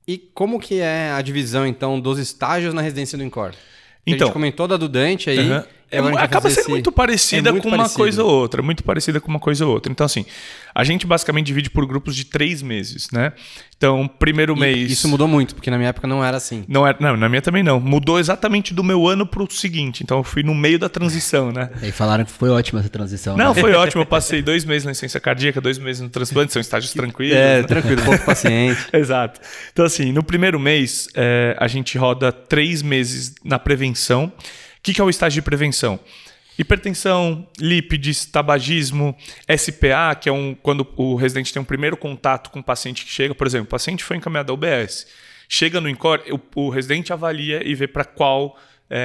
E como que é a divisão, então, dos estágios na residência do INCOR? A Então, gente comentou da do Dante aí. Acaba sendo muito parecida com uma coisa ou outra. Muito parecida com uma coisa ou outra. Então, assim, a gente basicamente divide por grupos de 3 meses, né? Então, primeiro mês... Isso mudou muito, porque na minha época não era assim. Não, na minha também não. Mudou exatamente do meu ano pro seguinte. Então, eu fui no meio da transição, né? E falaram que foi ótima essa transição. Não, né? foi ótimo. Eu passei 2 meses na licença cardíaca, 2 meses no transplante. São estágios tranquilos. Tranquilo, pouco paciente. Exato. Então, assim, no primeiro mês, a gente roda 3 meses na prevenção. O que é o estágio de prevenção? Hipertensão, lípides, tabagismo, SPA, que é quando o residente tem um primeiro contato com o paciente que chega. Por exemplo, o paciente foi encaminhado ao UBS. Chega no INCOR, o residente avalia e vê para qual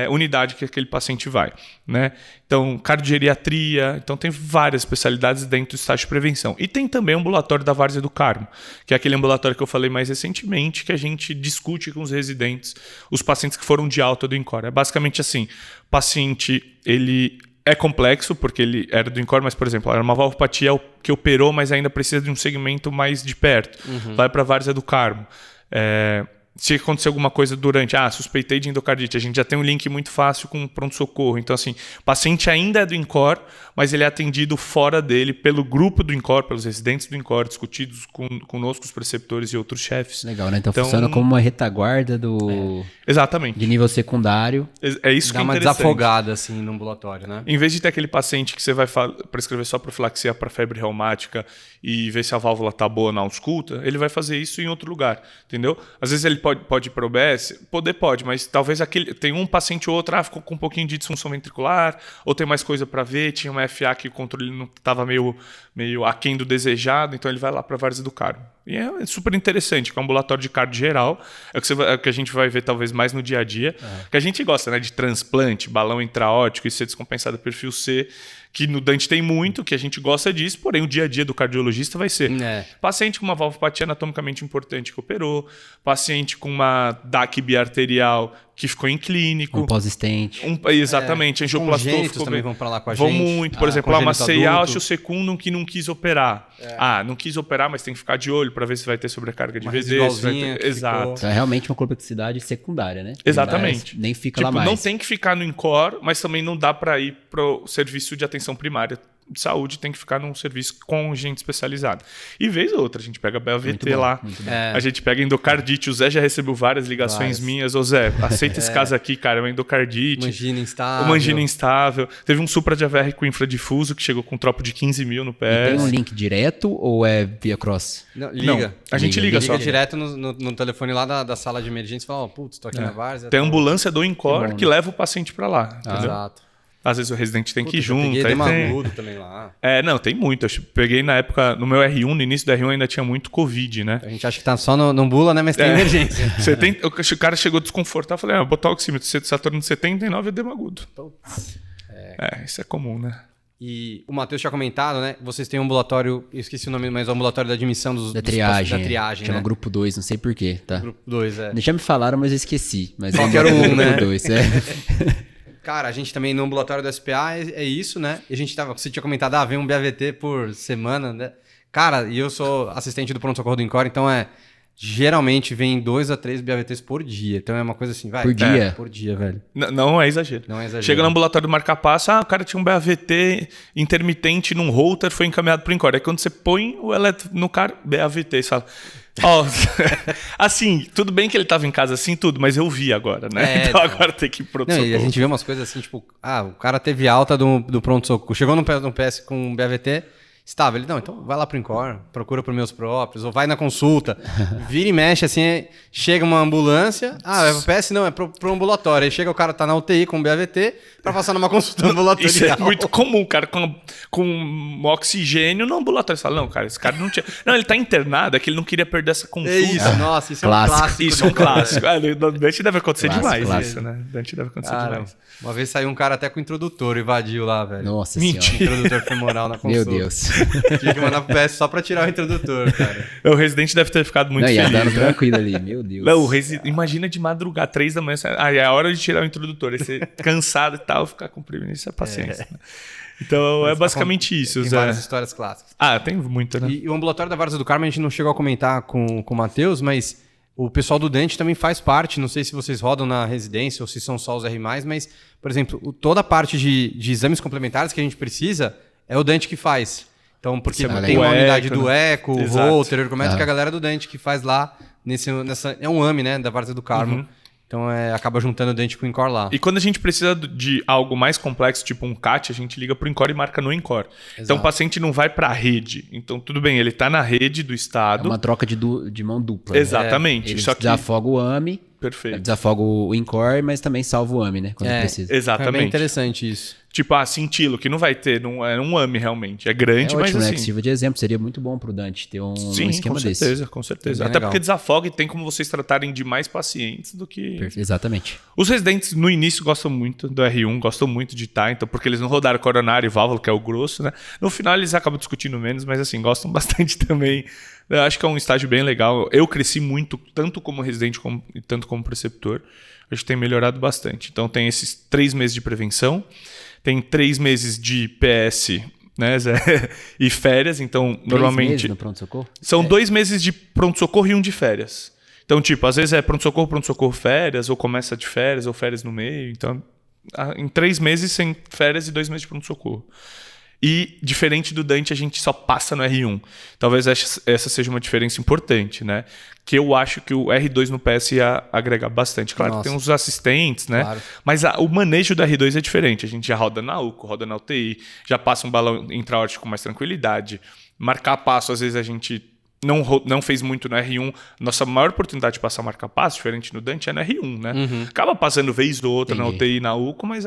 unidade que aquele paciente vai, né? Então, cardiogeriatria, então tem várias especialidades dentro do estágio de prevenção. E tem também o ambulatório da Várzea do Carmo, que é aquele ambulatório que eu falei mais recentemente, que a gente discute com os residentes, os pacientes que foram de alta do INCOR. É basicamente assim, o paciente, ele é complexo, porque ele era do INCOR, mas, por exemplo, era uma valvopatia que operou, mas ainda precisa de um segmento mais de perto. Vai para a Várzea do Carmo. Se acontecer alguma coisa durante, suspeitei de endocardite, a gente já tem um link muito fácil com o pronto-socorro. Então, assim, o paciente ainda é do INCOR, mas ele é atendido fora dele pelo grupo do INCOR, pelos residentes do INCOR, discutidos conosco, os preceptores e outros chefes. Legal, né? Então funciona como uma retaguarda Exatamente. de nível secundário. É isso que é interessante. Dá uma desafogada, assim, no ambulatório, né? Em vez de ter aquele paciente que você vai prescrever só profilaxia para febre reumática e ver se a válvula está boa na ausculta, ele vai fazer isso em outro lugar, entendeu? Às vezes ele pode ir para o OBS, pode, mas talvez tem um paciente ou outro, ficou com um pouquinho de disfunção ventricular, ou tem mais coisa para ver, tinha uma FA que o controle não estava meio aquém do desejado, então ele vai lá para a Várzea do Carmo. E é super interessante, que é um ambulatório de cardio geral, é o que a gente vai ver talvez mais no dia a dia, que a gente gosta, né, de transplante, balão intraórtico, isso ser descompensado perfil C, que no Dante tem muito, que a gente gosta disso, porém o dia a dia do cardiologista vai ser paciente com uma valvopatia anatomicamente importante que operou, paciente com uma DAC biarterial que ficou em clínico. Um pós-stent. Exatamente. Congênitos também vão para lá com a gente. Vão muito. Por exemplo, uma CEALCH, o secundum que não quis operar. Não quis operar, mas tem que ficar de olho para ver se vai ter sobrecarga de VD. Exato. Então é realmente uma complexidade secundária, né? Exatamente. Nem fica lá mais. Não tem que ficar no INCOR, mas também não dá para ir para o serviço de atenção primária de saúde, tem que ficar num serviço com gente especializada. E vez ou outra, a gente pega a BAVT lá, a gente pega endocardite. O Zé já recebeu várias ligações minhas. Ô Zé, aceita esse caso aqui, cara, é uma endocardite. Uma angina instável. Teve um supradiavérrico infradifuso que chegou com um tropo de 15 mil no PS. E tem um link direto ou é via cross? Não, liga. Não, a gente liga só. Direto no telefone lá da sala de emergência e fala, putz, tô aqui na Várzea. Tem a ambulância do INCOR que leva o paciente para lá. Exato. Às vezes o residente tem que ir junto. Peguei Demagudo também lá. Não, tem muito. Eu peguei na época, no meu R1, no início do R1 ainda tinha muito Covid, né? A gente acha que tá só no bula, né? Mas tem emergência. O cara chegou desconfortável, eu falei, botoxímetro, Saturno de 79 é Demagudo. Isso é comum, né? E o Matheus tinha comentado, né? Vocês têm um ambulatório, eu esqueci o nome, mas é o ambulatório da admissão da triagem. Da triagem, chama Grupo 2, não sei porquê, tá? Grupo 2, Já me falaram, mas eu esqueci. Mas qualquer um, né? Grupo 2, Cara, a gente também no ambulatório do SPA é isso, né? E a gente você tinha comentado, vem um BAVT por semana, né? Cara, e eu sou assistente do pronto-socorro do INCOR, então geralmente vem 2 a 3 BAVTs por dia. Então é uma coisa assim, vai. Por dia? Por dia, velho. Não é exagero. Não é exagero. Chega no ambulatório do marca-passo, o cara tinha um BAVT intermitente num holter, foi encaminhado pro INCOR. Aí quando você põe o eletro no cara, BAVT, você fala... assim, tudo bem que ele tava em casa assim, tudo, mas eu vi agora, né? Então agora tem que ir pro pronto-socorro. E a gente vê umas coisas assim, tipo, o cara teve alta do pronto-socorro, chegou no PS com um BAVT, estável. Ele, não, então vai lá pro INCOR, procura por meus próprios, ou vai na consulta, vira e mexe, assim, chega uma ambulância, é pro PS? Não, é pro ambulatório. Aí chega o cara tá na UTI com BAVT pra passar numa consulta ambulatorial. Isso é muito comum, cara, com oxigênio no ambulatório. Você fala, não, cara, esse cara não tinha... Não, ele tá internado, é que ele não queria perder essa consulta. É isso, nossa, isso é um clássico. Isso é um clássico. No Dante deve acontecer demais clássico. isso, né? Dante deve acontecer demais. Uma vez saiu um cara até com o introdutor, invadiu lá, velho. Nossa Mentira. Introdutor femoral na consulta. Meu Deus. Tinha que mandar pro PS só pra tirar o introdutor, cara. O residente deve ter ficado muito feliz. Andando tranquilo ali, meu Deus. Não, imagina de madrugada, 3 da manhã, é a hora de tirar o introdutor. Aí você cansado e tal, ficar comprimindo. Isso é paciência. Né? Então é basicamente isso. Tem várias histórias clássicas. Tem muito, né? E o ambulatório da Várzea do Carmo a gente não chegou a comentar com o Matheus, mas O pessoal do Dante também faz parte, não sei se vocês rodam na residência ou se são só os R+, mas, por exemplo, toda a parte de exames complementares que a gente precisa é o Dante que faz. Então, porque tem uma unidade do Eco, o Volter, o Ergométrico, que é a galera do Dante que faz lá, é um AMI, né, da Várzea do Carmo. Então, acaba juntando o Dante com o Encore lá. E quando a gente precisa de algo mais complexo, tipo um CAT, a gente liga pro Encore e marca no Encore. Então, o paciente não vai para a rede. Então, tudo bem, ele está na rede do estado. É uma troca de mão dupla. Exatamente. Ele Só que... desafoga o AMI. Perfeito. Desafoga o Encore, mas também salva o AMI, né? Quando precisa. Exatamente. É bem interessante isso. Tipo, cintilo, que não vai ter, não é um AMI realmente. É grande, mas ótimo, né? assim... Que sirva de exemplo. Seria muito bom pro Dante ter um esquema desse. Com certeza. É Até legal. porque desafoga e tem como vocês tratarem de mais pacientes do que... Exatamente. Os residentes, no início, gostam muito do R1, gostam muito de estar, então, porque eles não rodaram coronário e válvula, que é o grosso, né? No final, eles acabam discutindo menos, mas assim, gostam bastante também. Eu acho que é um estágio bem legal. Eu cresci muito, tanto como residente e tanto como preceptor. Acho que tem melhorado bastante. Então, tem esses 3 meses de prevenção, tem 3 meses de PS, né, Zé? E férias. Então, 3 normalmente... meses no pronto-socorro? São 2 meses de pronto-socorro e 1 de férias. Então, tipo, às vezes é pronto-socorro, férias, ou começa de férias, ou férias no meio. Então, em 3 meses sem férias e 2 meses de pronto-socorro. E, diferente do Dante, a gente só passa no R1. Talvez essa seja uma diferença importante, né? Que eu acho que o R2 no PS ia agregar bastante. Claro que tem uns assistentes, né? Claro. Mas o manejo do R2 é diferente. A gente já roda na UCO, roda na UTI, já passa um balão intraórtico com mais tranquilidade. Marcar passo, às vezes a gente não fez muito no R1. Nossa maior oportunidade de passar marca-passo, diferente no Dante, é no R1, né? Acaba passando vez ou outra na UTI e na UCO, mas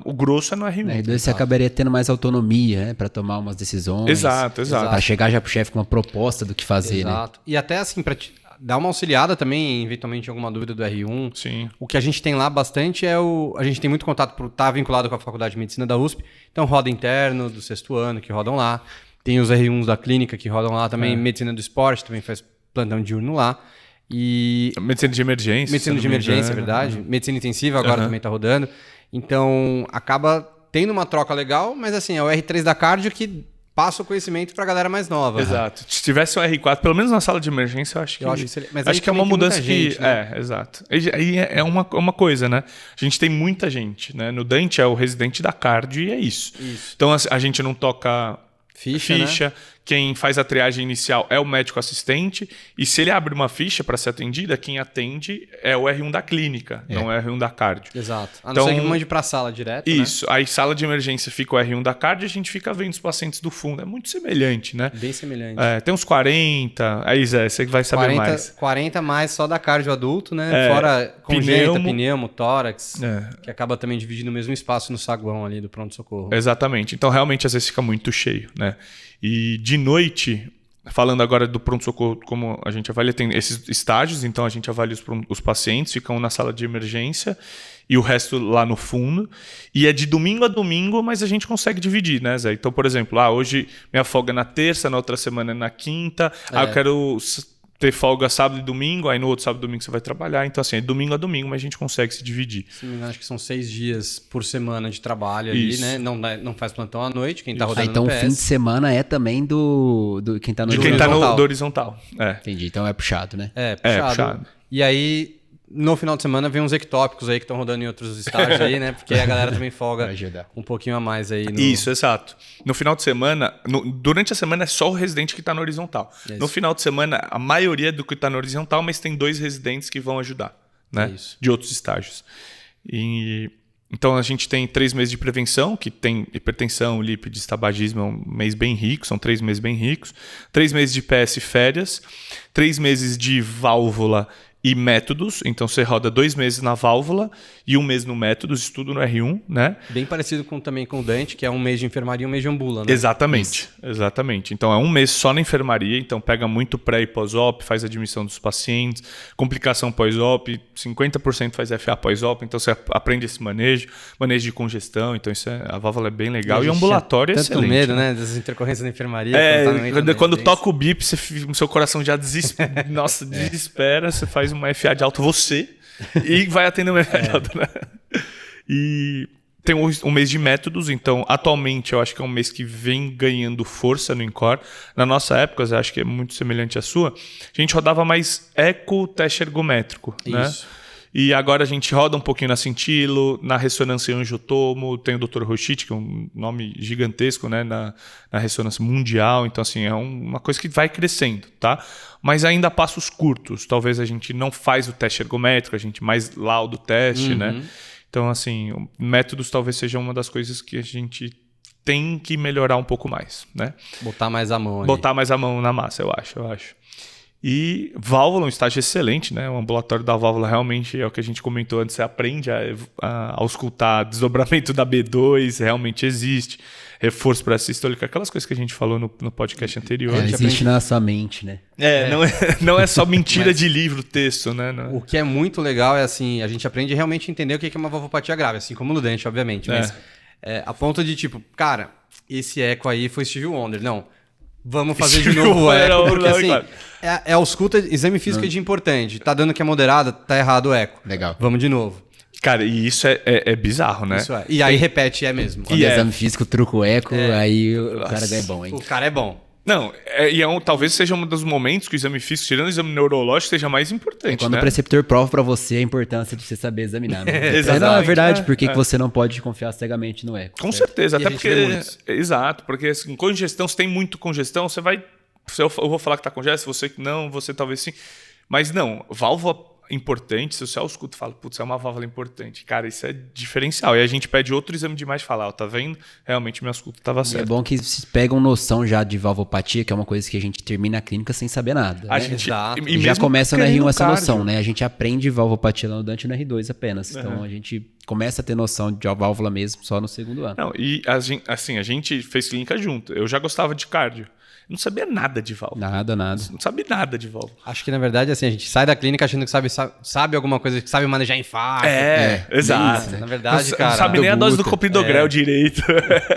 o grosso é no R1. Na R2 você acabaria tendo mais autonomia, né? Pra tomar umas decisões. Exato. Pra chegar já pro chefe com uma proposta do que fazer, Exato. E até assim, pra dar uma auxiliada também, eventualmente, em alguma dúvida do R1. Sim. O que a gente tem lá bastante a gente tem muito contato por estar vinculado com a Faculdade de Medicina da USP. Então, roda interno do 6º ano que rodam lá. Tem os R1s da clínica que rodam lá também. Medicina do esporte também faz plantão diurno lá. E Medicina de emergência. medicina de emergência, é verdade. Medicina intensiva agora também está rodando. Então, acaba tendo uma troca legal, mas assim, é o R3 da cardio que passa o conhecimento para a galera mais nova. Exato. Se tivesse um R4, pelo menos na sala de emergência, eu acho que seria, mas acho que é uma também tem mudança muita gente, né? exato. Aí é uma coisa, né? A gente tem muita gente, né? No Dante é o residente da cardio e é isso. Então a gente não toca ficha. Né? Quem faz a triagem inicial é o médico assistente, e se ele abre uma ficha para ser atendida, quem atende é o R1 da clínica, não é o R1 da cardio. Exato. A não Então, ser que mande para a sala direto, isso. Aí sala de emergência fica o R1 da cardio e a gente fica vendo os pacientes do fundo. É muito semelhante, né? Bem semelhante. Tem uns 40. Aí, Zé, você vai saber mais. 40 mais só da cardio adulto, né? Fora congênita, pneumo, tórax, que acaba também dividindo o mesmo espaço no saguão ali do pronto-socorro. Exatamente. Então, realmente, às vezes fica muito cheio, né? E de noite, falando agora do pronto-socorro, como a gente avalia, tem esses estágios, então a gente avalia os pacientes, ficam na sala de emergência e o resto lá no fundo. E é de domingo a domingo, mas a gente consegue dividir, né, Zé? Então, por exemplo, hoje minha folga é na terça, na outra semana é na quinta, eu quero ter folga sábado e domingo, aí no outro sábado e domingo você vai trabalhar. Então, assim, é domingo a domingo, mas a gente consegue se dividir. Se não me engano, acho que são 6 dias por semana de trabalho ali, né? Não faz plantão à noite, quem tá rodando então no o PS. fim de semana é também do quem tá no De quem tá do horizontal. Entendi, então é puxado, né? Puxado. E aí, no final de semana, vem uns ectópicos aí que estão rodando em outros estágios aí, né? Porque a galera também folga um pouquinho a mais aí. Isso, exato. No final de semana, durante a semana é só o residente que está no horizontal. No final de semana, a maioria é do que está no horizontal, mas tem 2 residentes que vão ajudar, né? De outros estágios. Então a gente tem 3 meses de prevenção, que tem hipertensão, lípides, tabagismo, é um mês bem rico, são 3 meses bem ricos. 3 meses de PS férias, 3 meses de válvula e métodos, então você roda 2 meses na válvula e 1 mês no métodos, isso tudo no R1, né? Bem parecido também com o Dante, que é 1 mês de enfermaria e 1 mês de ambula, né? Exatamente. Então é 1 mês só na enfermaria, então pega muito pré e pós-op, faz a admissão dos pacientes, complicação pós-op, 50% faz FA pós-op, então você aprende esse manejo de congestão, então a válvula é bem legal e o ambulatório é tanto excelente. Medo, né? Das intercorrências na enfermaria. Quando toca o bip, o seu coração já desespera. Nossa, desespera, você faz uma FA de alto você e vai atender uma FA de alto, né? Tem um mês de métodos, então atualmente eu acho que é um mês que vem ganhando força no INCOR. Na nossa época, eu acho que é muito semelhante à sua, a gente rodava mais eco teste ergométrico, né? Isso. E agora a gente roda um pouquinho na Cintilo, na ressonância angiotomo, tem o Dr. Rochit, que é um nome gigantesco, né, na ressonância mundial. Então, assim, é uma coisa que vai crescendo, tá? Mas ainda passos curtos. Talvez a gente não faz o teste ergométrico, a gente mais lauda o teste, né? Então, assim, métodos talvez seja uma das coisas que a gente tem que melhorar um pouco mais, né? Botar mais a mão ali. Botar mais a mão na massa, eu acho. E válvula, um estágio excelente, né? O ambulatório da válvula realmente é o que a gente comentou antes. Você aprende a auscultar desdobramento da B2, realmente existe. Reforço para a sistólica, aquelas coisas que a gente falou no podcast anterior. Existe na sua mente, né? Não é só mentira de livro, texto, né? O que é muito legal é assim, a gente aprende realmente a entender o que é uma valvopatia grave, assim como no dente, obviamente. Mas a ponto de tipo, cara, esse eco aí foi Stevie Wonder. Não. Vamos fazer de novo o eco, porque assim, é ausculta, exame físico de importante. Tá dando que é moderada, tá errado o eco. Legal. Vamos de novo. Cara, e isso é bizarro, né? Isso é. E aí repete, é mesmo. Quando exame físico, truco eco, aí o cara é bom, hein? O cara é bom. Não, talvez seja um dos momentos que o exame físico, tirando o exame neurológico, seja mais importante, quando né? o preceptor prova pra você a importância de você saber examinar. Né? Exatamente. Não, é verdade, por que você não pode confiar cegamente no eco? Com certeza, E até a gente porque... vê muito. Exato, porque assim, congestão, se tem muito congestão, você vai... Eu vou falar que tá congestão, você que não, você talvez sim. Mas não, válvula importante, se você ausculta e fala, putz, é uma válvula importante. Cara, isso é diferencial. E a gente pede outro exame de imagem e fala, tá vendo? Realmente minha ausculta estava certa. É bom que vocês pegam noção já de valvopatia, que é uma coisa que a gente termina a clínica sem saber nada. A Né? gente, Exato. E já começa no R1 essa cardio. noção, né? A gente aprende valvopatia lá no Dante e no R2 apenas. Então a gente começa a ter noção de válvula mesmo só no segundo ano. Não, e a gente fez clínica junto. Eu já gostava de cardio. Eu não sabia nada de válvula. Nada. Não sabia nada de válvula. Acho que na verdade assim, a gente sai da clínica achando que sabe alguma coisa, que sabe manejar infarto. Exato. Isso, na verdade, não, cara. Não sabe nem a dose do copridogrel direito.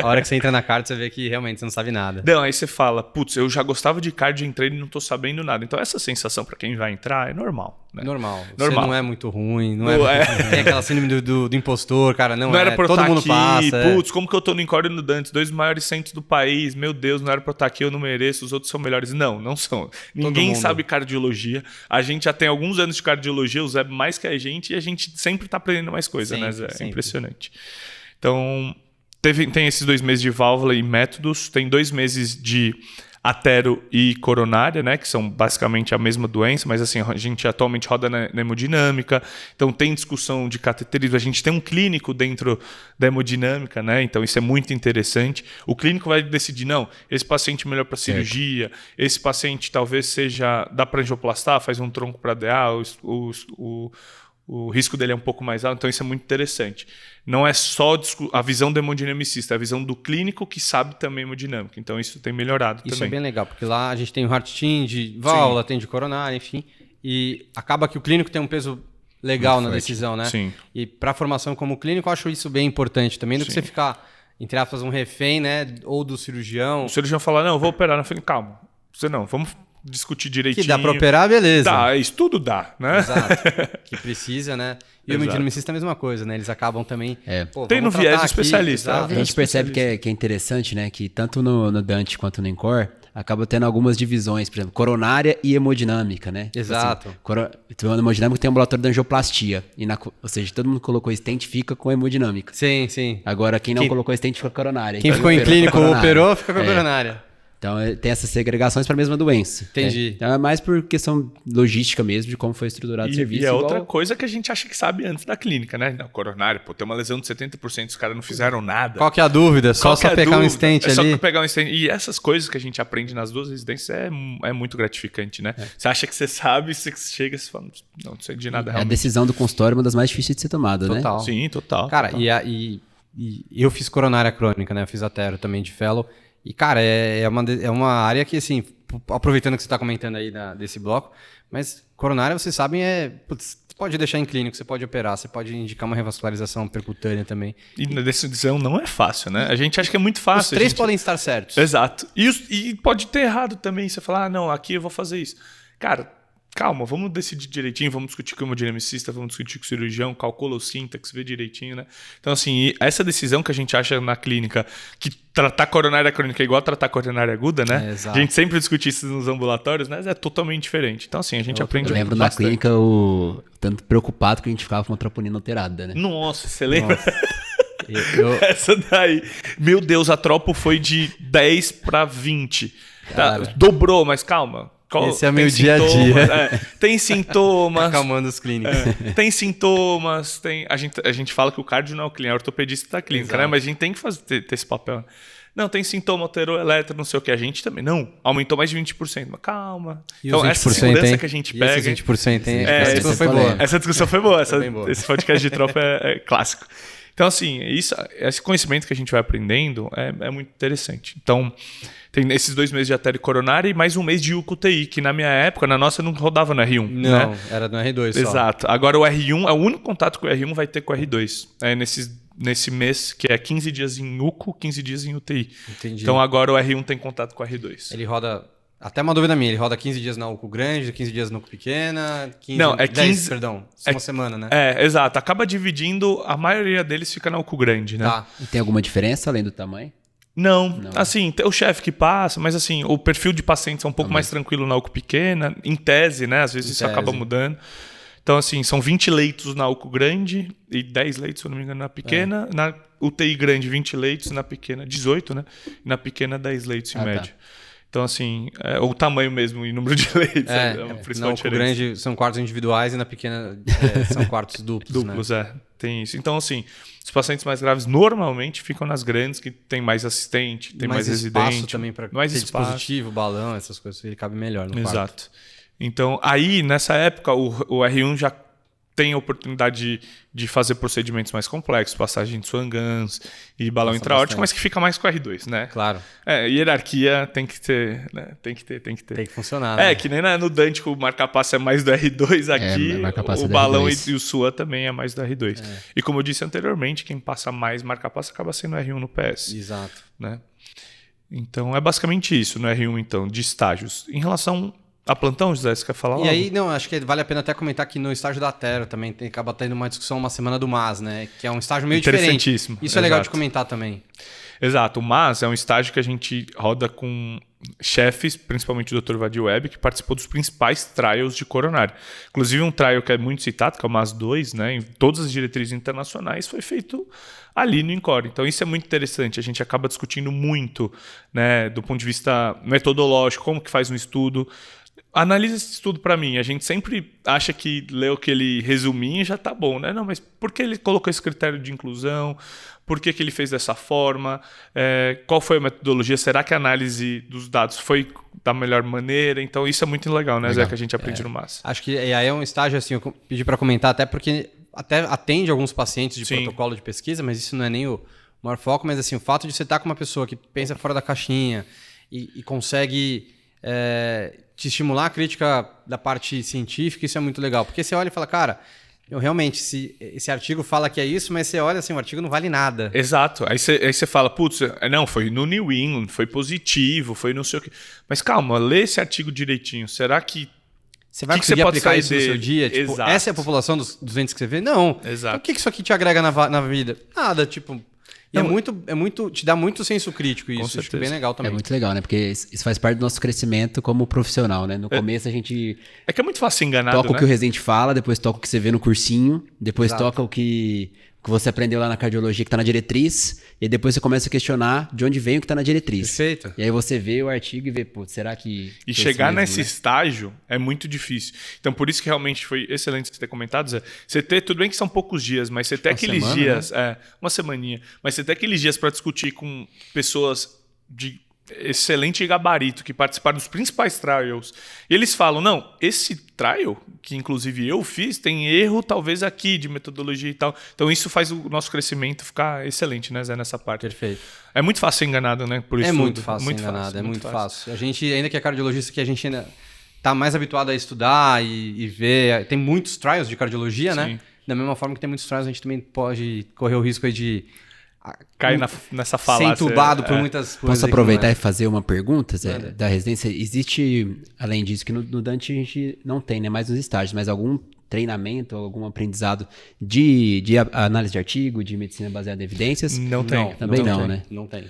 A hora que você entra na carta, você vê que realmente você não sabe nada. Não, aí você fala, putz, eu já gostava de cardio, entrei e não tô sabendo nada. Então essa sensação para quem vai entrar é normal. Né? Normal. Normal. Você não é muito ruim, não é. Tem aquela síndrome do impostor, cara. Não era pra eu todo estar mundo aqui, passa. putz, como que eu tô no Incor e no Dantes, 2 maiores centros do país, meu Deus, não era pra eu estar aqui, eu não mereço, os outros são melhores. Não são. Ninguém mundo. sabe cardiologia. A gente já tem alguns anos de cardiologia, o Zé mais que a gente, e a gente sempre tá aprendendo mais coisa, né, Zé? É Sempre. impressionante. Então, tem esses 2 meses de válvula e métodos, tem 2 meses de atero e coronária, né, que são basicamente a mesma doença, mas assim, a gente atualmente roda na hemodinâmica, então tem discussão de cateterismo, a gente tem um clínico dentro da hemodinâmica, né, então isso é muito interessante. O clínico vai decidir, não, esse paciente é melhor para cirurgia, esse paciente talvez seja, dá para angioplastar, faz um tronco para DA, o risco dele é um pouco mais alto, então isso é muito interessante. Não é só a visão do hemodinamicista, é a visão do clínico que sabe também hemodinâmica. Então isso tem melhorado Isso também. é bem legal, porque lá a gente tem o heart team de válvula, tem de coronária, enfim. E acaba que o clínico tem um peso legal na decisão, né? Sim. E para a formação como clínico, eu acho isso bem importante também, do que você ficar, entre aspas, um refém, né? Ou do cirurgião. O cirurgião fala, não, eu vou operar. Eu falei, calma, você não, vamos discutir direitinho. Que dá para operar, beleza. Dá, isso tudo dá, né? Exato. Que precisa, né? E o hemodinamicista é a mesma coisa, né? Eles acabam também... Tem no viés do especialista. Exato. A gente percebe que é interessante, né? Que tanto no Dante quanto no Incor, acaba tendo algumas divisões, por exemplo, coronária e hemodinâmica, né? Exato. Tipo assim, hemodinâmica tem um ambulatório de angioplastia. Ou seja, todo mundo colocou stent, fica com hemodinâmica. Sim, sim. Agora, quem não colocou stent, fica com coronária. Quem ficou em clínico ou operou, fica com a coronária. coronária. Então, tem essas segregações para a mesma doença. Entendi. Né? Então, é mais por questão logística mesmo, de como foi estruturado o serviço. E é igual... outra coisa que a gente acha que sabe antes da clínica, né? Não, coronário, pô, tem uma lesão de 70%, os caras não fizeram nada. Qual que é a dúvida? Só pegar um stent ali. ali? Só pegar um stent. E essas coisas que a gente aprende nas 2 residências é muito gratificante, né? Você acha que você sabe, você chega e fala, não sei de nada A realmente. decisão do consultório é uma das mais difíceis de ser tomada, né? Total. Sim, total. Cara, total. e eu fiz coronária crônica, né? Eu fiz atero também de fellow. E, cara, é uma área que, assim, aproveitando que você está comentando aí desse bloco, mas coronária, vocês sabem, putz, você pode deixar em clínico, você pode operar, você pode indicar uma revascularização percutânea também. E na decisão não é fácil, né? A gente acha que é muito fácil. Os 3 podem estar certos. Exato. E pode ter errado também. Você falar, não, aqui eu vou fazer isso. Cara, calma, vamos decidir direitinho, vamos discutir com o hemodinamicista, vamos discutir com o cirurgião, calcula o sintaxe, vê direitinho, né? Então, assim, essa decisão que a gente acha na clínica, que tratar coronária crônica é igual a tratar coronária aguda, né? Exato. A gente sempre discute isso nos ambulatórios, né? É totalmente diferente. Então, assim, a gente aprende Eu lembro bastante. na clínica o tanto preocupado que a gente ficava com a troponina alterada, né? Nossa, você lembra? Eu- Essa daí. Meu Deus, a tropo foi de 10 para 20. Tá, Cara. dobrou, mas calma. Esse é Tem meu dia a dia. sintomas, tem sintomas. Acalmando os clínicos. Tem sintomas, a gente fala que o cardio não é o clínico, é o ortopedista da clínica, Exato. né? Mas a gente tem que ter esse papel. Não, tem sintoma, alterou eletro, não sei o que. A gente também. Não, aumentou mais de 20%. Mas calma. E Então, os essa 20%, segurança hein? que a gente E pega. esses 20%, hein? É, Essa esse foi é boa. polêmico. Essa discussão foi boa. Foi bem boa. Esse podcast de tropa é clássico. Então, assim, esse conhecimento que a gente vai aprendendo é muito interessante. Então, tem esses 2 meses de artéria coronária e mais um mês de UTI, que na minha época, na nossa, não rodava no R1. Não, né? era do R2 só. Exato. Agora o R1 é o único contato que o R1 vai ter com o R2. Nesse mês, que é 15 dias em UCO, 15 dias em UTI. Entendi. Então agora o R1 tem contato com o R2. Ele roda... Até uma dúvida minha, ele roda 15 dias na UCO grande, 15 dias na UCO pequena, 15... Não, é 10, 15 perdão. é- Uma semana, né? Exato. Acaba dividindo, a maioria deles fica na UCO grande, né? Tá. E tem alguma diferença além do tamanho? Não, assim, tem o chefe que passa, mas assim, o perfil de pacientes é um pouco Também. mais tranquilo na UCO pequena, em tese, né? Às vezes Em isso acaba tese. mudando. Então, assim, são 20 leitos na UCO grande e 10 leitos, se eu não me engano, na pequena. Na UTI grande, 20 leitos, na pequena, 18, né? E na pequena, 10 leitos em Ah, tá. média. Então, assim, o tamanho mesmo e número de leitos é a Na principal UCO diferença. grande são quartos individuais e na pequena são quartos duplos, né? Duplos, tem isso. Então, assim, os pacientes mais graves normalmente ficam nas grandes, que tem mais assistente, tem mais espaço residente. também para mais ter espaço. dispositivo, balão, essas coisas, ele cabe melhor no quarto. Exato. Então, aí, nessa época, o R1 já tem a oportunidade de fazer procedimentos mais complexos, passagem de Swan-Ganz e balão Nossa, intraórtico, bastante. mas que fica mais com o R2, né? Claro, Hierarquia tem que ter, né? Tem que ter. tem que funcionar. né? Que nem no Dante, o marca-passo é mais do R2 aqui, marca-passo o é do balão R2. e o SUA também é mais do R2. E como eu disse anteriormente, quem passa mais marca-passo acaba sendo R1 no PS. Exato. Né? Então, é basicamente isso no R1, então, de estágios. Em relação a plantão, José, você quer falar E logo? aí, não, acho que vale a pena até comentar que no estágio da Tero também acaba tendo uma discussão uma semana do MAS, né? Que é um estágio meio diferente. Interessantíssimo, Isso é legal de exato. comentar também. Exato, mas é um estágio que a gente roda com chefes, principalmente o Dr. Vadir Web, que participou dos principais trials de coronário. Inclusive um trial que é muito citado, que é o MAS 2, né, em todas as diretrizes internacionais, foi feito ali no INCOR. Então isso é muito interessante, a gente acaba discutindo muito, né, do ponto de vista metodológico, como que faz um estudo. Analisa esse estudo para mim. A gente sempre acha que leu aquele resuminho e já tá bom, né? Não, mas por que ele colocou esse critério de inclusão? Por que ele fez dessa forma? Qual foi a metodologia? Será que a análise dos dados foi da melhor maneira? Então isso é muito legal, né, Zé, que a gente aprende no MAS. Acho que e aí é um estágio assim, eu pedi para comentar até porque até atende alguns pacientes de Sim. protocolo de pesquisa, mas isso não é nem o maior foco, mas assim, o fato de você estar com uma pessoa que pensa fora da caixinha e consegue te estimular a crítica da parte científica, isso é muito legal. Porque você olha e fala, cara, eu realmente, esse artigo fala que é isso, mas você olha assim, o artigo não vale nada. Exato. Aí você fala, putz, não, foi no New England, foi positivo, foi não sei o quê. Mas calma, lê esse artigo direitinho. Será que... Você vai que você conseguir pode aplicar sair isso no seu dia? Tipo, Exato. essa é a população dos doentes que você vê? Não. Exato. Então, o que isso aqui te agrega na vida? Nada, tipo... E Não, é muito... Te dá muito senso crítico isso. Acho certeza. bem legal É também. muito legal, né? Porque isso faz parte do nosso crescimento como profissional, né? No começo a gente É que é muito fácil ser enganado, toca né? o que o residente fala, depois toca o que você vê no cursinho, depois Exato. toca o que você aprendeu lá na cardiologia que tá na diretriz, e aí depois você começa a questionar de onde vem o que tá na diretriz. Perfeito. E aí você vê o artigo e vê, putz, será que... E é isso chegar mesmo, nesse né? estágio é muito difícil. Então, por isso que realmente foi excelente você ter comentado, Zé. Você ter, tudo bem que são poucos dias, mas você ter uma aqueles semana, dias, uma semaninha, mas você ter aqueles dias para discutir com pessoas de excelente gabarito que participaram dos principais trials. E eles falam, não, esse trial, que inclusive eu fiz, tem erro talvez aqui de metodologia e tal. Então isso faz o nosso crescimento ficar excelente, né, Zé, nessa parte. Perfeito. É muito fácil ser enganado, né, por isso. É muito fácil ser enganado, é muito fácil. A gente, ainda que é cardiologista, que a gente ainda tá mais habituado a estudar e ver... Tem muitos trials de cardiologia, né? Sim. Da mesma forma que tem muitos trials, a gente também pode correr o risco aí de cai nessa falácia. Ser entubado por muitas coisas. Posso aproveitar que e fazer uma pergunta, Zé, da residência? Existe, além disso, que no Dante a gente não tem, né? Mais nos estágios, mas algum treinamento, algum aprendizado de análise de artigo, de medicina baseada em evidências? Não tem. Também não, tem, né? Não tem.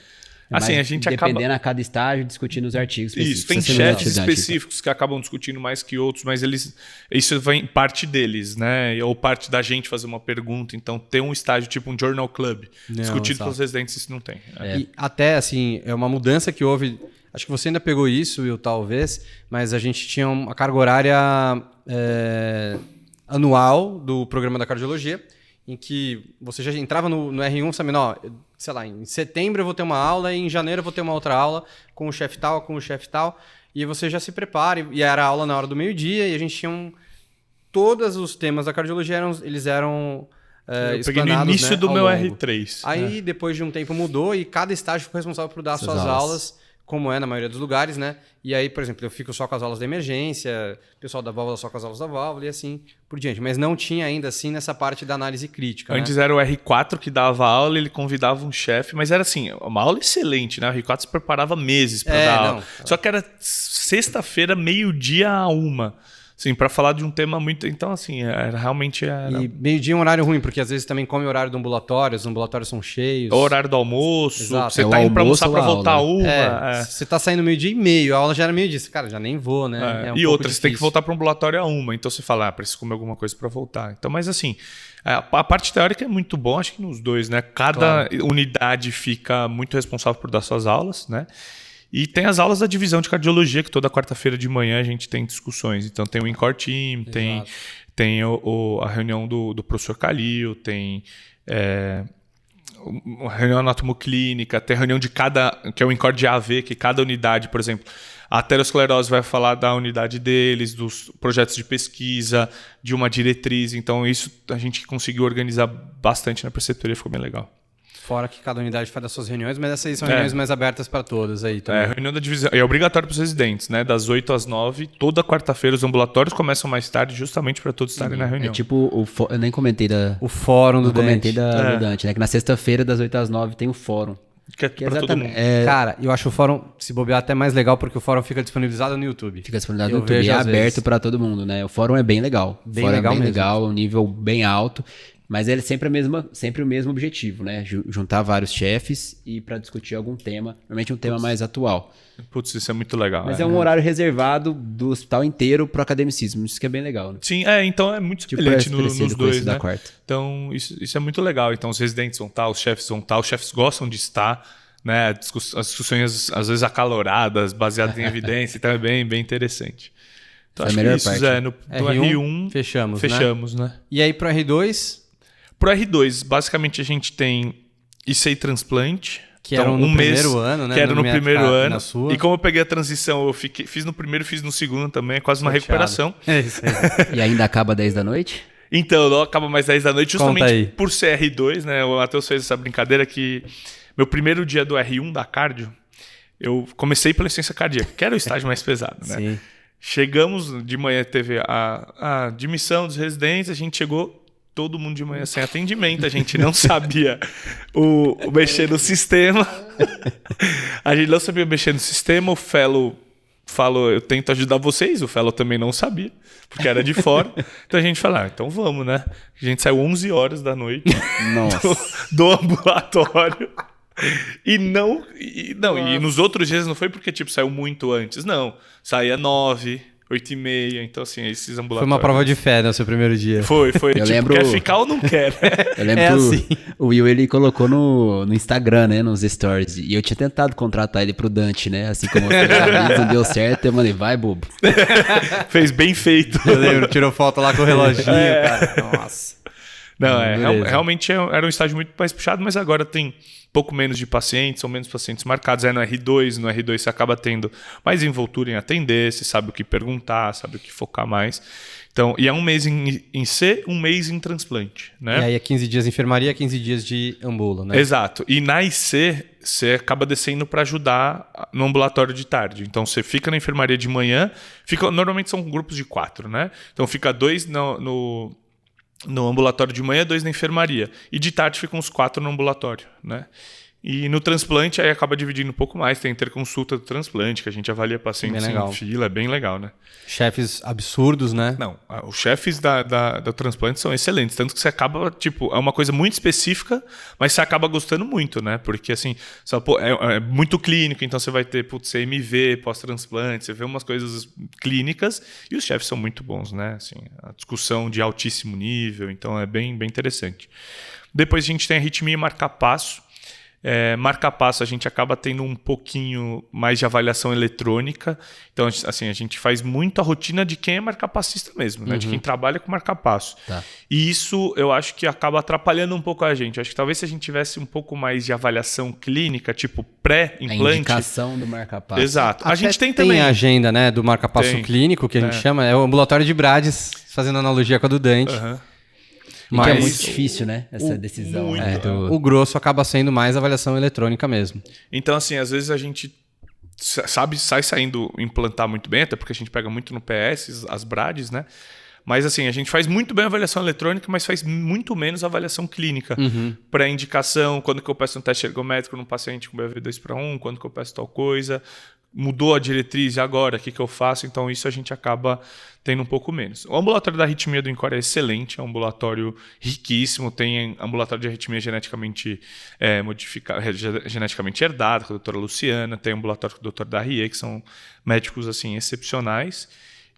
Assim, Mas a gente dependendo a cada estágio, discutindo os artigos específicos. Isso, tem Essa seria a chefes atividade, específicos que acabam discutindo mais que outros, mas isso vem parte deles, né? Ou parte da gente fazer uma pergunta. Então, ter um estágio tipo um journal club, discutido exato. pelos residentes, isso não tem. E até, assim, é uma mudança que houve. Acho que você ainda pegou isso, Will, talvez, mas a gente tinha uma carga horária anual do programa da cardiologia, em que você já entrava no R1 sabendo, sei lá, em setembro eu vou ter uma aula e em janeiro eu vou ter uma outra aula com o chefe tal, e você já se prepara. E era aula na hora do meio-dia e a gente tinha todos os temas da cardiologia, eles eram eu peguei no início do meu R3. Aí, depois de um tempo, mudou e cada estágio ficou responsável por dar suas aulas, como é na maioria dos lugares, né? E aí, por exemplo, eu fico só com as aulas da emergência, o pessoal da válvula só com as aulas da válvula e assim por diante. Mas não tinha ainda assim nessa parte da análise crítica. Antes era o R4 que dava aula, ele convidava um chefe, mas era assim, uma aula excelente, né? O R4 se preparava meses para dar aula. Só que era sexta-feira, meio-dia a 1h. Sim, para falar de um tema muito... Então, assim, realmente era... E meio-dia é um horário ruim, porque às vezes também come o horário do ambulatório, os ambulatórios são cheios. O horário do almoço, Exato. você tá indo para almoçar para voltar a 1h. Você tá saindo meio-dia e meio, a aula já era meio-dia. Cara, já nem vou, né? E outra, você tem que voltar para o ambulatório a 1h. Então você fala, preciso comer alguma coisa para voltar. Então, mas assim, a parte teórica é muito bom, acho que nos dois, né? Cada unidade fica muito responsável por dar suas aulas, né? E tem as aulas da divisão de cardiologia, que toda quarta-feira de manhã a gente tem discussões. Então tem o INCOR Team, tem a reunião do professor Calil, tem a reunião anatomoclínica, tem a reunião de que é o INCOR de AV, que cada unidade, por exemplo, a aterosclerose vai falar da unidade deles, dos projetos de pesquisa, de uma diretriz. Então isso a gente conseguiu organizar bastante na preceptoria, ficou bem legal. Fora que cada unidade faz as suas reuniões, mas essas são reuniões mais abertas para todas aí também. A reunião da divisão é obrigatório para os residentes, né? Das 8 às 9, toda quarta-feira os ambulatórios começam mais tarde, justamente para todos estarem na reunião. É tipo, eu nem comentei o fórum do Dante. Comentei do Dante, né? Que na sexta-feira, das 8 às 9, tem o fórum. Que é para todo mundo. Cara, eu acho o fórum, se bobear, até mais legal, porque o fórum fica disponibilizado no YouTube. Fica disponibilizado no YouTube e é aberto para todo mundo, né? O fórum é bem legal. Bem legal, um nível bem alto. Mas ele sempre o mesmo objetivo, né? Juntar vários chefes e para discutir algum tema, normalmente um tema mais atual. Putz, isso é muito legal. Mas é um horário reservado do hospital inteiro para o academicismo, isso que é bem legal, né? Sim, então é muito semelhante nos dois, né? Da quarta. Então isso é muito legal. Então os residentes vão estar, os chefes gostam de estar, né? As discussões às vezes acaloradas, baseadas em evidência, então é bem, bem interessante. Então acho que isso no R1 fechamos, né? E aí pro R2? Pro R2, basicamente a gente tem IC transplante. Que era no primeiro ano, né? Que era no primeiro ano. E como eu peguei a transição, eu fiz no primeiro e fiz no segundo também, é quase uma recuperação. É isso aí. E ainda acaba 10 da noite? Então, não acaba mais 10 da noite, justamente por ser R2, né? O Matheus fez essa brincadeira que meu primeiro dia do R1 da cardio, eu comecei pela insuficiência cardíaca, que era o estágio mais pesado, né? Sim. Chegamos, de manhã teve a admissão dos residentes, a gente chegou... Todo mundo de manhã sem atendimento, a gente não sabia mexer no sistema. A gente não sabia mexer no sistema, o fellow falou, eu tento ajudar vocês, o fellow também não sabia, porque era de fora. Então a gente falou, então vamos, né? A gente saiu 11 horas da noite do ambulatório. E nos outros dias não foi porque saiu muito antes, não. Saía 9... 8h30, então assim, esses ambulatórios... Foi uma prova de fé, né, o seu primeiro dia. Foi. Eu lembro... Quer ficar ou não quer? Eu lembro que o Will, ele colocou no Instagram, né, nos stories, e eu tinha tentado contratar ele pro Dante, né, assim como você não deu certo, eu mandei, vai, bobo. Fez bem feito. Eu lembro, tirou foto lá com o reloginho, cara. Nossa. Não, realmente era um estágio muito mais puxado, mas agora tem pouco menos de pacientes, são menos pacientes marcados. No R2 você acaba tendo mais envoltura em atender, você sabe o que perguntar, sabe o que focar mais. Então, e é um mês em C, um mês em transplante, né? E aí é 15 dias de enfermaria, 15 dias de ambula, né? Exato. E na IC, você acaba descendo para ajudar no ambulatório de tarde. Então, você fica na enfermaria de manhã, normalmente são grupos de 4, né? Então, fica 2 no ambulatório de manhã, 2 na enfermaria. E de tarde ficam os 4 no ambulatório, né? E no transplante aí acaba dividindo um pouco mais. Tem a interconsulta do transplante, que a gente avalia pacientes em fila. É bem legal, né? Chefes absurdos, né? Não, os chefes do transplante são excelentes. Tanto que você acaba, tipo, é uma coisa muito específica, mas você acaba gostando muito, né? Porque, assim, é muito clínico, então você vai ter, CMV, pós-transplante, você vê umas coisas clínicas e os chefes são muito bons, né? Assim, a discussão de altíssimo nível, então é bem, bem interessante. Depois a gente tem a arritmia e marca-passo. Marca-passo a gente acaba tendo um pouquinho mais de avaliação eletrônica. Então, assim, a gente faz muito a rotina de quem é marca-passista mesmo, né? De quem trabalha com marca-passo. Tá. E isso eu acho que acaba atrapalhando um pouco a gente. Acho que talvez se a gente tivesse um pouco mais de avaliação clínica, tipo pré-implante. A indicação do marca-passo. Exato. A gente tem também também a agenda, né, do marca-passo clínico, que a gente chama, é o ambulatório de Brades, fazendo analogia com a do Dante. Mas que é muito difícil, né? Essa decisão. O grosso acaba sendo mais avaliação eletrônica mesmo. Então, assim, às vezes a gente sai saindo implantar muito bem, até porque a gente pega muito no PS, as Brades, né? Mas, assim, a gente faz muito bem a avaliação eletrônica, mas faz muito menos a avaliação clínica. Pré-indicação, quando que eu peço um teste ergométrico num paciente com BAV 2:1, quando que eu peço tal coisa. Mudou a diretriz e agora, o que eu faço? Então, isso a gente acaba tendo um pouco menos. O ambulatório da arritmia do INCOR é excelente, é um ambulatório riquíssimo, tem ambulatório de arritmia geneticamente geneticamente herdado, com a doutora Luciana, tem ambulatório com o doutor Darrier, que são médicos assim, excepcionais.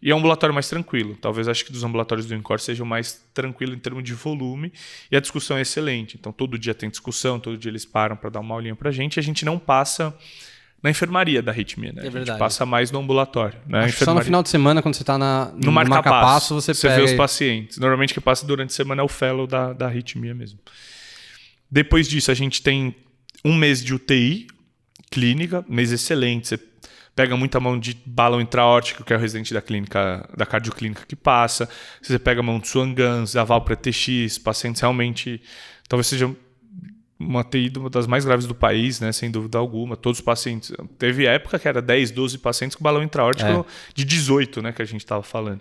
E é um ambulatório mais tranquilo. Talvez acho que dos ambulatórios do INCOR seja o mais tranquilo em termos de volume. E a discussão é excelente. Então, todo dia tem discussão, todo dia eles param para dar uma aulinha para a gente. E a gente não passa na enfermaria da arritmia, né? A gente passa mais no ambulatório. Né? Acho que só no final de semana, quando você está no marca-passo, você vê os pacientes. Normalmente o que passa durante a semana é o fellow da arritmia mesmo. Depois disso, a gente tem 1 mês de UTI clínica, mês excelente. Você pega muita mão de balão intraórtico, que é o residente da clínica, da cardioclínica que passa. Você pega a mão de Swan-Ganz, aval pré-TX, pacientes realmente... Talvez seja uma TI uma das mais graves do país, né? Sem dúvida alguma. Todos os pacientes... Teve época que era 10, 12 pacientes com balão intraórtico de 18, né? Que a gente estava falando.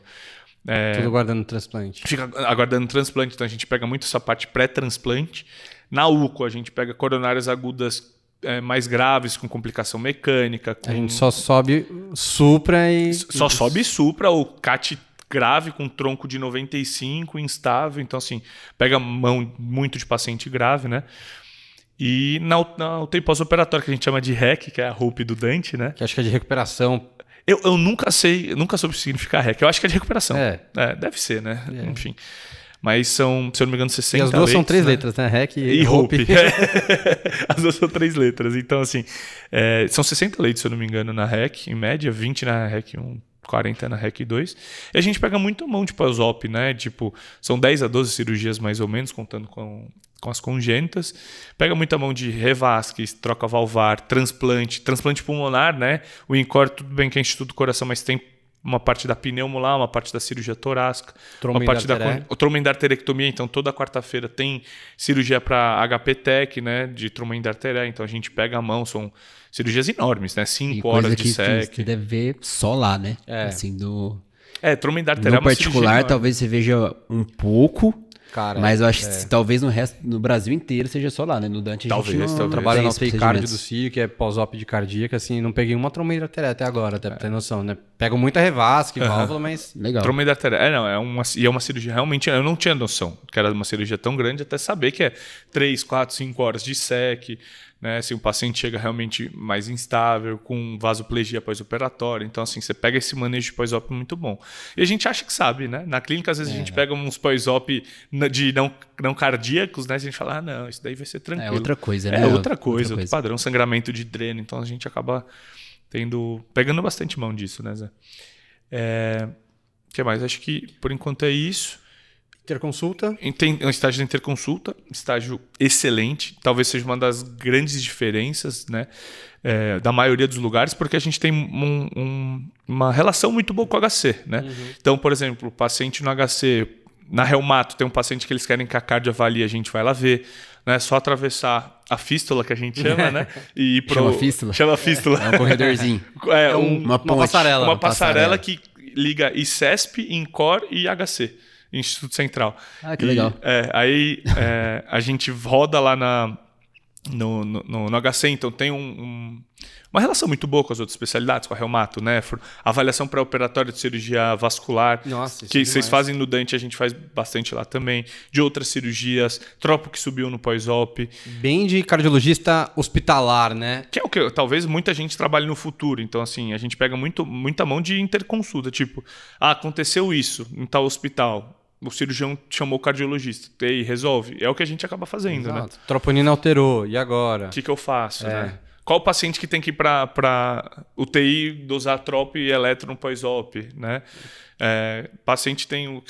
Tudo aguardando transplante. Fica aguardando transplante. Então a gente pega muito essa parte pré-transplante. Na UCO a gente pega coronárias agudas mais graves, com complicação mecânica. A gente só sobe supra e... Só sobe supra ou CAT grave com tronco de 95, instável. Então, assim, pega mão muito de paciente grave, né? E na UTI pós-operatória, que a gente chama de REC, que é a HOPE do Dante, né? Que acho que é de recuperação. Eu nunca soube significar REC. Eu acho que é de recuperação. Deve ser, né? Enfim. Mas são, se eu não me engano, 60 leitos. E as duas leitos, são 3 letras, né? REC e HOPE. As duas são 3 letras. Então, assim, são 60 leitos, se eu não me engano, na REC, em média, 20 na REC 1, 40 na REC 2. E a gente pega muito mão de pós-op, né? Tipo, são 10 a 12 cirurgias mais ou menos, contando com as congênitas. Pega muita mão de revasques, troca valvar, transplante pulmonar, né? O INCOR, tudo bem que é Instituto do Coração, mas tem uma parte da pneumo lá, uma parte da cirurgia torácica, uma parte da tromboendarterectomia. Então, toda quarta-feira tem cirurgia para HPTEC, né? De tromboendarterectomia. Então, a gente pega a mão, são cirurgias enormes, né? 5 horas de SEC. Você deve ver só lá, né? Assim, tromboendarterectomia no particular, talvez você veja um pouco, cara, mas eu acho que talvez no Brasil inteiro seja só lá, né? No Dante a gente não trabalha na UTI cardio do CIO, que é pós-op de cardíaca, assim, não peguei uma tromboendarterectomia até agora, até pra ter noção, né? Pego muita revasque, válvula, mas... Legal. Tromboendarterectomia, é uma cirurgia, realmente, eu não tinha noção que era uma cirurgia tão grande, até saber que é 3, 4, 5 horas de SEC, né? Se o paciente chega realmente mais instável, com vasoplegia pós-operatória. Então, assim, você pega esse manejo de pós-op muito bom. E a gente acha que sabe, né? Na clínica, às vezes, a gente pega uns pós-op de não cardíacos, né? A gente fala, não, isso daí vai ser tranquilo. É outra coisa, né? É outra coisa, outro padrão, sangramento de dreno. Então, a gente acaba pegando bastante mão disso, né, Zé? O que mais? Acho que, por enquanto, é isso. Interconsulta. Tem um estágio de interconsulta, estágio excelente. Talvez seja uma das grandes diferenças, né, da maioria dos lugares, porque a gente tem uma relação muito boa com o HC. Né? Então, por exemplo, o paciente no HC, na reumato, tem um paciente que eles querem que a cardio avalie, a gente vai lá ver. Né? Só atravessar a fístula, que a gente chama, né? E ir Chama fístula? Chama fístula. É um corredorzinho. Uma passarela. Uma passarela que liga ICESP, INCOR e HC. Instituto Central. Ah, que legal. Aí a gente roda lá no HC, então tem uma relação muito boa com as outras especialidades, com a reumato, nefro, avaliação pré-operatória de cirurgia vascular, Nossa, isso que é vocês demais. fazem no Dante, a gente faz bastante lá também, de outras cirurgias, tropo que subiu no pós-op, Bem de cardiologista hospitalar, né? que é o que talvez muita gente trabalhe no futuro. Então, assim, a gente pega muita mão de interconsulta, tipo, aconteceu isso em tal hospital, o cirurgião chamou o cardiologista, e aí, resolve. É o que a gente acaba fazendo, né? Exato. Troponina alterou, e agora? O que eu faço, né? Qual o paciente que tem que ir para UTI dosar tropo e eletro no pós-op, né? Paciente tem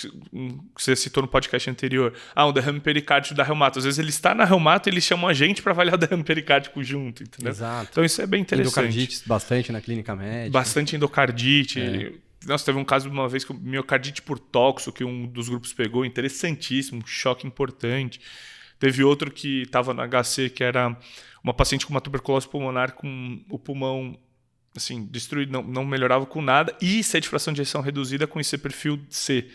você citou no podcast anterior, um derrame pericárdico da reumato. Às vezes ele está na reumato e eles chamam a gente para avaliar o derrame pericárdico junto, entendeu? Exato. Então isso é bem interessante. Endocardite bastante na clínica médica. Bastante endocardite. Nossa, teve um caso uma vez com miocardite por tóxico que um dos grupos pegou, interessantíssimo, um choque importante. Teve outro que estava no HC, que era uma paciente com uma tuberculose pulmonar com o pulmão assim, destruído, não melhorava com nada, e C de fração de ejeção reduzida com IC perfil C.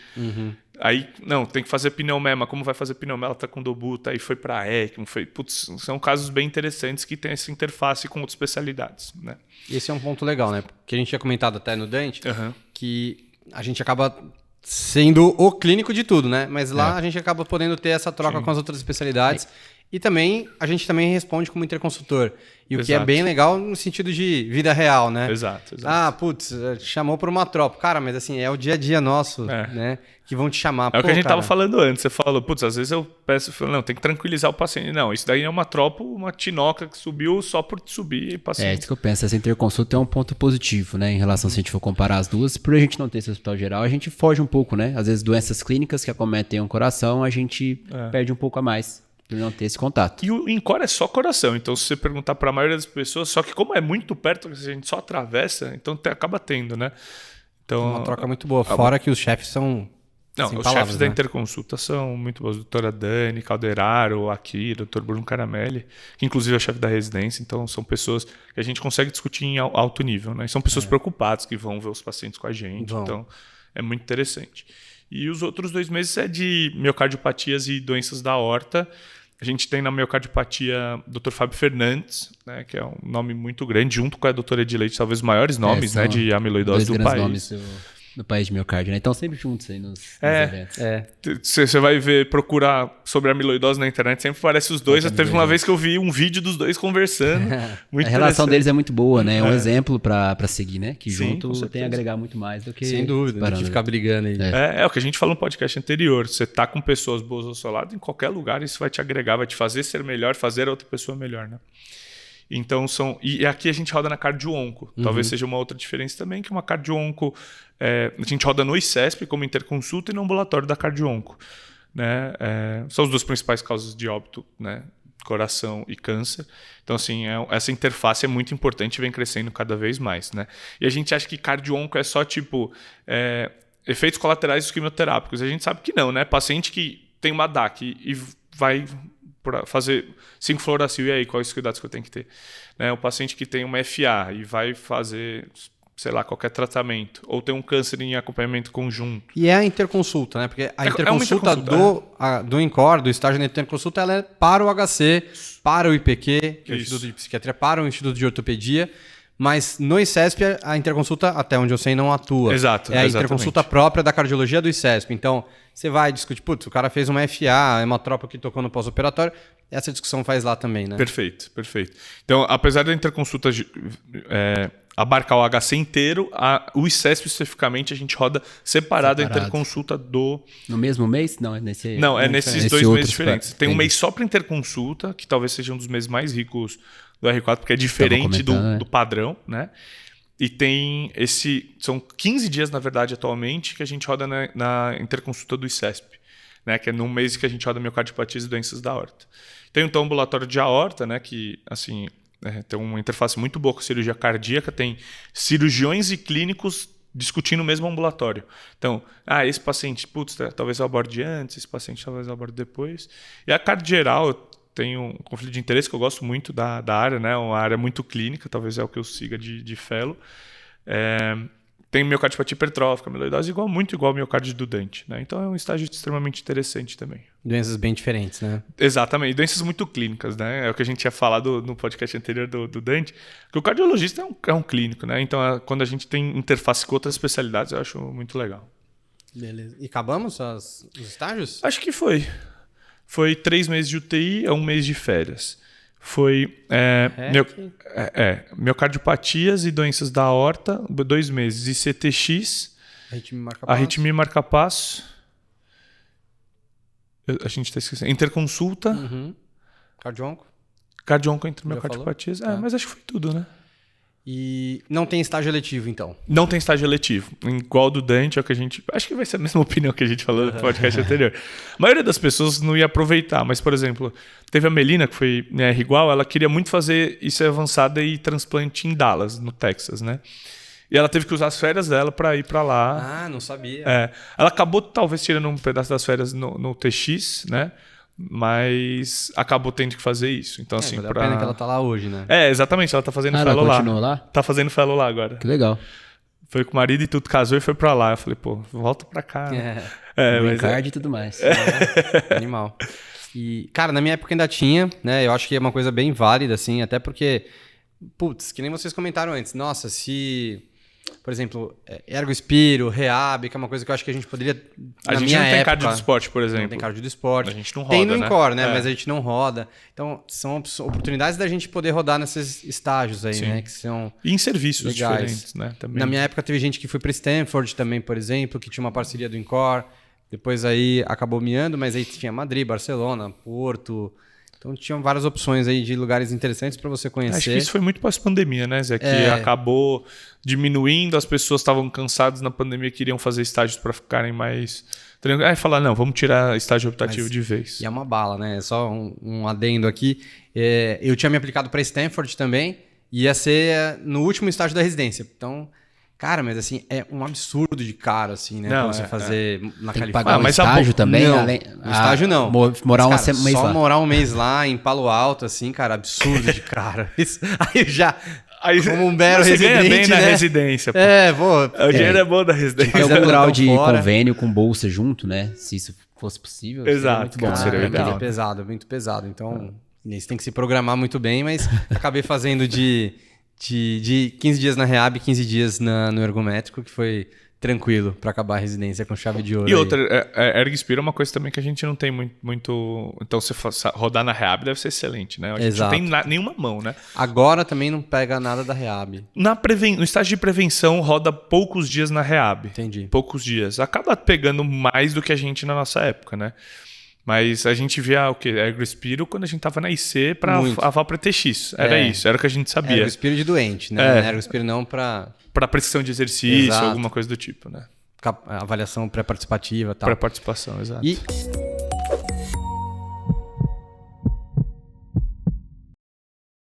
Aí, tem que fazer pneumema. Como vai fazer pneumema? Ela está com dobuta, aí foi para ECMO. São casos bem interessantes que têm essa interface com outras especialidades, né? Esse é um ponto legal, né? Que a gente tinha comentado até no Dante, que a gente acaba sendo o clínico de tudo, né? Mas lá a gente acaba podendo ter essa troca com as outras especialidades. E também, a gente também responde como interconsultor. E o que é bem legal no sentido de vida real, né? Exato. Chamou por uma tropa. Cara, mas assim, é o dia a dia nosso, né? Que vão te chamar. É o que a gente estava falando antes. Você falou, às vezes eu peço, tem que tranquilizar o paciente. Não, isso daí é uma tropa, uma tinoca que subiu só por subir e paciente. É isso que eu penso. Essa interconsulta é um ponto positivo, né? Em relação, se a gente for comparar as duas, por a gente não ter esse hospital geral, a gente foge um pouco, né? Às vezes doenças clínicas que acometem o coração, a gente perde um pouco a mais. Por não ter esse contato. E o INCOR é só coração. Então, se você perguntar para a maioria das pessoas, só que como é muito perto, a gente só atravessa, então acaba tendo, né? Então, uma troca muito boa. Fora que os chefes são. Os chefes da interconsulta são muito bons. Doutora Dani Calderaro, aqui, doutor Bruno Caramelli, que inclusive é o chefe da residência. Então, são pessoas que a gente consegue discutir em alto nível, né? E são pessoas preocupadas que vão ver os pacientes com a gente. Então, é muito interessante. E os outros 2 meses é de miocardiopatias e doenças da aorta. A gente tem na miocardiopatia o Dr. Fábio Fernandes, né, que é um nome muito grande, junto com a doutora Edileite, talvez os maiores nomes, né, de amiloidose do país. Nomes do país de miocárdio, né? Estão sempre juntos aí nos eventos. Você vai procurar sobre amiloidose na internet, sempre aparece os dois. Teve uma vez que eu vi um vídeo dos dois conversando. Muito a relação deles é muito boa, né? É um exemplo para seguir, né? Que Sim, junto tem a agregar muito mais do que... Sem dúvida, do que ficar brigando aí. É o que a gente falou no podcast anterior. Você tá com pessoas boas ao seu lado, em qualquer lugar isso vai te agregar, vai te fazer ser melhor, fazer a outra pessoa melhor, né? Então e aqui a gente roda na cardio-onco. Talvez seja uma outra diferença também, que uma cardio-onco a gente roda no ICESP como interconsulta e no ambulatório da cardio-onco, né? São as 2 principais causas de óbito, né? Coração e câncer. Então, assim, essa interface é muito importante e vem crescendo cada vez mais, né? E a gente acha que cardio-onco é só tipo efeitos colaterais dos quimioterápicos. A gente sabe que não, né? Paciente que tem uma DAC e vai para fazer 5-fluoracil, e aí, quais os cuidados que eu tenho que ter? Né? O paciente que tem uma FA e vai fazer, sei lá, qualquer tratamento, ou tem um câncer em acompanhamento conjunto. E é a interconsulta, né? Porque a interconsulta do INCOR, do estágio de interconsulta, ela é para o HC, para o IPQ, que é o Instituto de Psiquiatria, para o Instituto de Ortopedia, mas no ICESP a interconsulta, até onde eu sei, não atua. Exato, é a interconsulta própria da cardiologia do ICESP. Então, você vai discutir, o cara fez uma FA, é uma tropa que tocou no pós-operatório, essa discussão faz lá também, né? Perfeito. Então, apesar da interconsulta abarcar o HC inteiro, o ICESP especificamente a gente roda separado a interconsulta do... No mesmo mês? Não, é nesse... Não, é nesses 2 meses diferentes. Tem um mês só para interconsulta, que talvez seja um dos meses mais ricos do R4, porque é diferente do padrão, né? E tem são 15 dias, na verdade, atualmente, que a gente roda na interconsulta do ICESP, né? Que é num mês que a gente roda miocardiopatias e doenças da aorta. Tem então o ambulatório de aorta, né? Que, assim, tem uma interface muito boa com a cirurgia cardíaca, tem cirurgiões e clínicos discutindo o mesmo ambulatório. Então, esse paciente, talvez eu aborde antes, esse paciente talvez eu aborde depois. E a cardiogeral, tem um conflito de interesse que eu gosto muito da área, né? Uma área muito clínica, talvez é o que eu siga de fellow. tem miocardiopatia hipertrófica, amiloidose, muito igual ao miocárdio do Dante, né? Então é um estágio extremamente interessante também. Doenças bem diferentes, né? Exatamente, e doenças muito clínicas, né? É o que a gente tinha falado no podcast anterior do Dante, que o cardiologista é um clínico, né? Então quando a gente tem interface com outras especialidades, eu acho muito legal. Beleza. E acabamos os estágios? Acho que foi. Foi 3 meses de UTI, 1 mês de férias. Foi miocardiopatias e doenças da aorta, 2 meses. E CTX, arritmia marca-passo. A gente está esquecendo. Interconsulta. Cardionco entre miocardiopatias. Mas acho que foi tudo, né? E não tem estágio eletivo, então? Não tem estágio eletivo. Igual do Dante, é o que a gente... Acho que vai ser a mesma opinião que a gente falou no podcast anterior. A maioria das pessoas não ia aproveitar, mas, por exemplo, teve a Melina, que foi minha R igual, ela queria muito fazer isso avançada e transplante em Dallas, no Texas, né? E ela teve que usar as férias dela para ir para lá. Ah, não sabia. Ela acabou, talvez, tirando um pedaço das férias no TX, né? Mas acabou tendo que fazer isso. Então, assim, vale a pena que ela tá lá hoje, né? Exatamente, ela tá fazendo fellow ela lá. continuou lá? Tá fazendo fellow lá agora. Que legal. Foi com o marido e tudo, casou e foi pra lá. Eu falei, pô, volta pra cá. Green card e tudo mais. Animal. E, cara, na minha época ainda tinha, né? Eu acho que é uma coisa bem válida, assim, até porque, putz, que nem vocês comentaram antes. Nossa, se... Por exemplo, ergospiro, rehab, que é uma coisa que eu acho que a gente poderia. A gente não tem cardio do esporte, por exemplo. Não tem cardio do esporte. A gente não roda. Tem no Incor, né? Mas a gente não roda. Então, são oportunidades da gente poder rodar nesses estágios aí, né? Que são. E em serviços legais. Diferentes, né? Também. Na minha época teve gente que foi para Stanford também, por exemplo, que tinha uma parceria do Incor. Depois aí acabou miando, mas aí tinha Madrid, Barcelona, Porto. Então tinham várias opções aí de lugares interessantes para você conhecer. Acho que isso foi muito pós-pandemia, né, Zé? Que acabou diminuindo, as pessoas estavam cansadas na pandemia, queriam fazer estágios para ficarem mais... Aí falar, não, vamos tirar estágio optativo de vez. E é uma bala, né? Só um adendo aqui. Eu tinha me aplicado para Stanford também, ia ser no último estágio da residência. Então... Cara, mas assim, é um absurdo de caro, assim, né? Não, pra você fazer na Tem Califórnia. que pagar um estágio também? Não, além... estágio não. Morar mas, cara, um mês só lá. morar um mês lá, em Palo Alto, assim, cara, absurdo de caro. Isso, aí já, como um mero você residente, ganha bem né? na residência, pô. O dinheiro é bom da residência. Tem algum grau de fora. convênio com bolsa junto, né? Se isso fosse possível. Exato, seria muito bom. seria Ele legal. é pesado, muito pesado. Então, você tem que se programar muito bem, mas acabei fazendo de 15 dias na Rehab e 15 dias no ergométrico, que foi tranquilo para acabar a residência com chave de ouro. E outra, ergospiro é uma coisa também que a gente não tem muito... Então, se rodar na Rehab deve ser excelente, né? A gente Exato. não tem nenhuma mão, né? Agora também não pega nada da Rehab. No estágio de prevenção, roda poucos dias na Rehab. Entendi. Poucos dias. Acaba pegando mais do que a gente na nossa época, né? Mas a gente via o quê? Ergospiro quando a gente tava na IC para a Valpre TX. Era isso, era o que a gente sabia. Ergospiro de doente, né? Ergospiro não para... Para prescrição de exercício, Exato. alguma coisa do tipo, né? Avaliação pré-participativa e tal. Pré-participação, exato. E